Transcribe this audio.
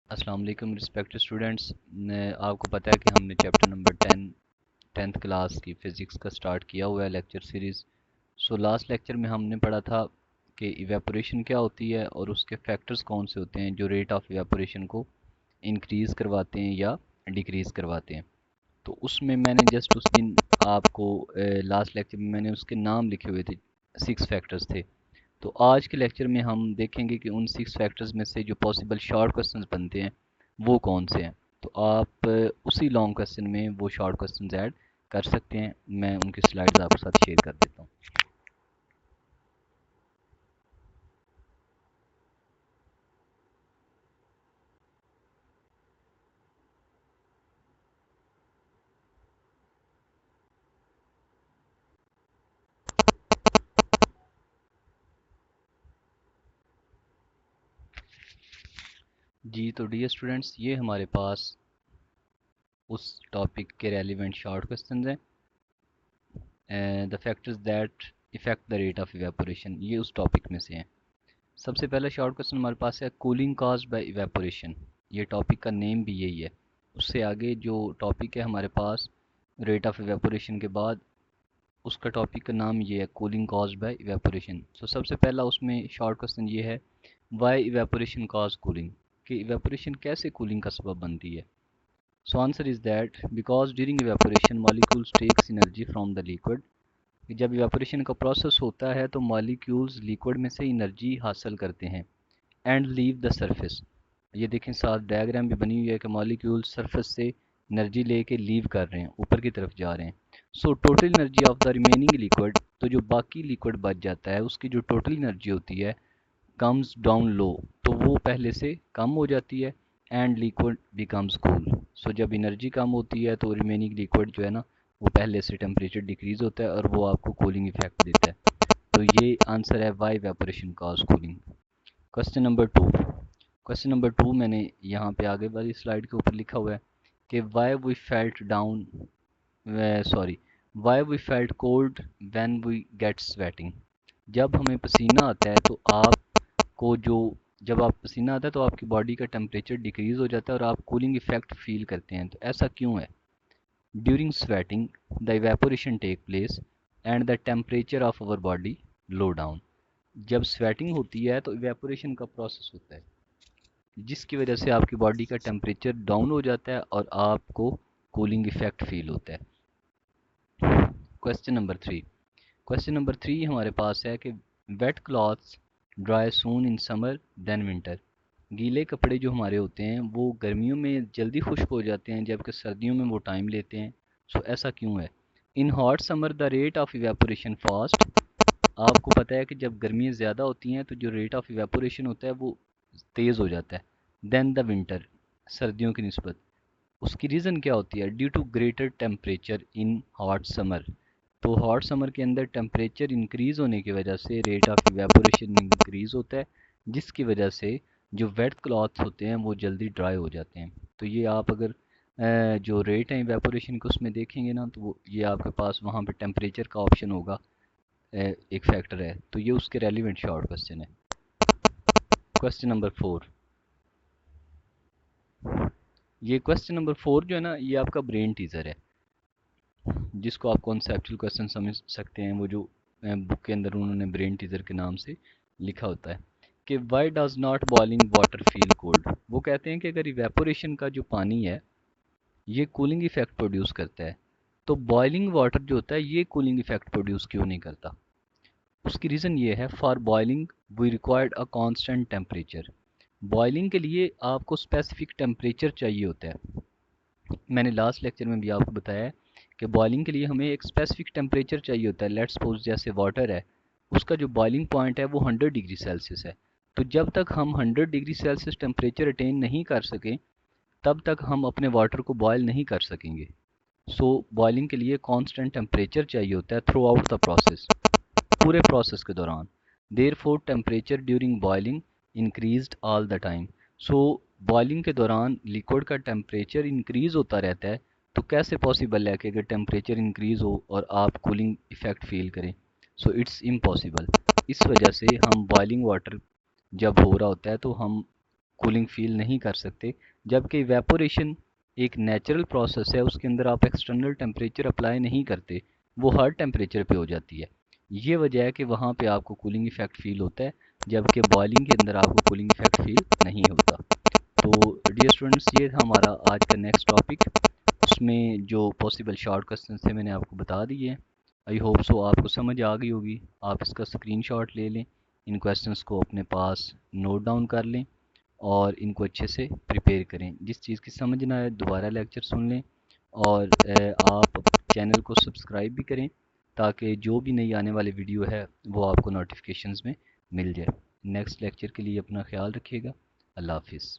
السلام علیکم respected students. آپ کو پتہ ہے کہ ہم نے چیپٹر نمبر 10th کلاس کی فزکس کا سٹارٹ کیا ہوا ہے لیکچر سیریز. لاسٹ لیکچر میں ہم نے پڑھا تھا کہ ایویپوریشن کیا ہوتی ہے اور اس کے فیکٹرز کون سے ہوتے ہیں جو ریٹ آف ایویپوریشن کو انکریز کرواتے ہیں یا ڈیکریز کرواتے ہیں. تو اس میں نے جسٹ اس دن آپ کو لاسٹ لیکچر میں نے اس کے نام لکھے ہوئے تھے، 6 فیکٹرز تھے. تو آج کے لیکچر میں ہم دیکھیں گے کہ ان 6 فیکٹرز میں سے جو پاسبل شارٹ کوسچنز بنتے ہیں وہ کون سے ہیں. تو آپ اسی لانگ کوسچن میں وہ شارٹ کوسچنز ایڈ کر سکتے ہیں. میں ان کی سلائڈز آپ کے ساتھ شیئر کر دیتا ہوں. جی تو ڈیئر اسٹوڈنٹس، یہ ہمارے پاس اس ٹاپک کے ریلیونٹ شارٹ کوسچنز ہیں. The factors that affect the rate of evaporation, یہ اس ٹاپک میں سے ہیں. سب سے پہلا شارٹ کوسچن ہمارے پاس ہے کولنگ کازڈ بائی ایویپوریشن. یہ ٹاپک کا نیم بھی یہی ہے. اس سے آگے جو ٹاپک ہے ہمارے پاس ریٹ آف ایویپوریشن کے بعد، اس کا ٹاپک کا نام یہ ہے کولنگ کازڈ بائی ایویپوریشن. سب سے پہلا اس میں شارٹ کوسچن یہ ہے وائی ایویپوریشن کاز کولنگ، کہ ایویپوریشن کیسے کولنگ کا سبب بنتی ہے. Answer is that because during evaporation molecules takes energy from the liquid. جب ایویپوریشن کا پروسیس ہوتا ہے تو مالیکیولز لیکوڈ میں سے انرجی حاصل کرتے ہیں اینڈ لیو دا سرفیس. یہ دیکھیں ساتھ ڈائیگرام بھی بنی ہوئی ہے کہ مالیکیول سرفیس سے انرجی لے کے لیو کر رہے ہیں، اوپر کی طرف جا رہے ہیں. Total energy of the remaining liquid, تو جو باقی لیکوڈ بچ جاتا ہے اس کی جو ٹوٹل انرجی ہوتی ہے کمز ڈاؤن لو، تو وہ پہلے سے کم ہو جاتی ہے. اینڈ لیکوڈ بیکمز کول. جب انرجی کم ہوتی ہے تو ریمیننگ لیکوڈ جو ہے نا وہ پہلے سے ٹیمپریچر ڈیکریز ہوتا ہے اور وہ آپ کو کولنگ ایفیکٹ دیتا ہے. تو یہ آنسر ہے why evaporation cause cooling. Question number 2. Question number 2 میں نے یہاں پہ آگے والی سلائڈ کے اوپر لکھا ہوا ہے کہ why we felt down why we felt cold when we get sweating. جب ہمیں پسینہ آتا ہے تو آپ کو جب آپ پسینہ آتا ہے تو آپ کی باڈی کا ٹیمپریچر ڈیکریز ہو جاتا ہے اور آپ کولنگ ایفیکٹ فیل کرتے ہیں. تو ایسا کیوں ہے؟ During sweating the evaporation take place and the temperature of our body low down. جب سویٹنگ ہوتی ہے تو ایویپوریشن کا پروسیس ہوتا ہے جس کی وجہ سے آپ کی باڈی کا ٹیمپریچر ڈاؤن ہو جاتا ہے اور آپ کو کولنگ ایفیکٹ فیل ہوتا ہے. Question number 3. کوسچن نمبر 3 ہمارے پاس ہے کہ ویٹ کلاتھس ڈرائی سون ان سمر دین ونٹر. گیلے کپڑے جو ہمارے ہوتے ہیں وہ گرمیوں میں جلدی خشک ہو جاتے ہیں جبکہ سردیوں میں وہ ٹائم لیتے ہیں. ایسا کیوں ہے؟ In hot summer the rate of evaporation fast. آپ کو پتہ ہے کہ جب گرمیاں زیادہ ہوتی ہیں تو جو ریٹ آف ایویپوریشن ہوتا ہے وہ تیز ہو جاتا ہے دین دا ونٹر، سردیوں کی نسبت. اس کی ریزن کیا ہوتی ہے؟ Due to greater temperature in hot summer. تو ہاٹ سمر کے اندر ٹیمپریچر انکریز ہونے کی وجہ سے ریٹ آف ایویپوریشن انکریز ہوتا ہے جس کی وجہ سے جو ویٹ کلاتھس ہوتے ہیں وہ جلدی ڈرائی ہو جاتے ہیں. تو یہ آپ اگر جو ریٹ ہے ایویپوریشن کو اس میں دیکھیں گے نا تو یہ آپ کے پاس وہاں پہ ٹیمپریچر کا آپشن ہوگا، ایک فیکٹر ہے. تو یہ اس کے ریلیونٹ شارٹ کوسچن ہے. Question number 4. یہ کوسچن نمبر 4 جو ہے نا یہ آپ کا برین ٹیزر ہے جس کو آپ کانسیپچل کوسچن سمجھ سکتے ہیں. وہ جو بک کے اندر انہوں نے برین ٹیزر کے نام سے لکھا ہوتا ہے کہ why does not boiling water feel cold. وہ کہتے ہیں کہ اگر ایویپوریشن کا جو پانی ہے یہ کولنگ ایفیکٹ پروڈیوس کرتا ہے تو بوائلنگ واٹر جو ہوتا ہے یہ کولنگ ایفیکٹ پروڈیوس کیوں نہیں کرتا؟ اس کی ریزن یہ ہے for boiling we required a constant temperature. Boiling کے لیے آپ کو اسپیسیفک ٹیمپریچر چاہیے ہوتا ہے. میں نے لاسٹ لیکچر میں بھی آپ کو بتایا کہ بوائلنگ کے لیے ہمیں ایک اسپیسیفک ٹیمپریچر چاہیے ہوتا ہے. لیٹس سپوز جیسے واٹر ہے اس کا جو بوائلنگ پوائنٹ ہے وہ 100 ڈگری سیلسیس ہے. تو جب تک ہم 100 ڈگری سیلسیس ٹیمپریچر اٹین نہیں کر سکیں تب تک ہم اپنے واٹر کو بوائل نہیں کر سکیں گے. بوائلنگ کے لیے کانسٹنٹ ٹیمپریچر چاہیے ہوتا ہے تھرو آؤٹ دا پروسیس، پورے پروسیس کے دوران. Therefore temperature during boiling increased all the time. Boiling کے دوران لیکوڈ کا ٹیمپریچر انکریز ہوتا رہتا ہے. تو کیسے پاسبل ہے کہ اگر ٹیمپریچر انکریز ہو اور آپ کولنگ ایفیکٹ فیل کریں؟ It's impossible. اس وجہ سے ہم بوائلنگ واٹر جب ہو رہا ہوتا ہے تو ہم کولنگ فیل نہیں کر سکتے، جبکہ ایویپوریشن ایک نیچرل پروسیس ہے، اس کے اندر آپ ایکسٹرنل ٹیمپریچر اپلائی نہیں کرتے، وہ ہر ٹیمپریچر پہ ہو جاتی ہے۔ یہ وجہ ہے کہ وہاں پہ آپ کو کولنگ ایفیکٹ فیل ہوتا ہے، جبکہ بوائلنگ کے اندر آپ کو کولنگ ایفیکٹ فیل نہیں ہوتا۔ تو ڈیئر اسٹوڈنٹس، یہ تھا ہمارا آج کا نیکسٹ ٹاپک، اس میں جو پاسبل شارٹ کوسچنس تھے میں نے آپ کو بتا دیے ہیں۔ آئی ہوپ سو آپ کو سمجھ آ گئی ہوگی، آپ اس کا اسکرین شاٹ لے لیں، ان کویسچنس کو اپنے پاس نوٹ ڈاؤن کر لیں اور ان کو اچھے سے پریپیئر کریں۔ جس چیز کی سمجھ نہ آئے دوبارہ لیکچر سن لیں، اور آپ چینل کو سبسکرائب بھی کریں تاکہ جو بھی نئی آنے والی ویڈیو ہے وہ آپ کو نوٹیفیکیشنز میں مل جائے۔ نیکسٹ لیکچر کے لیے اپنا خیال رکھیے گا۔ اللہ حافظ۔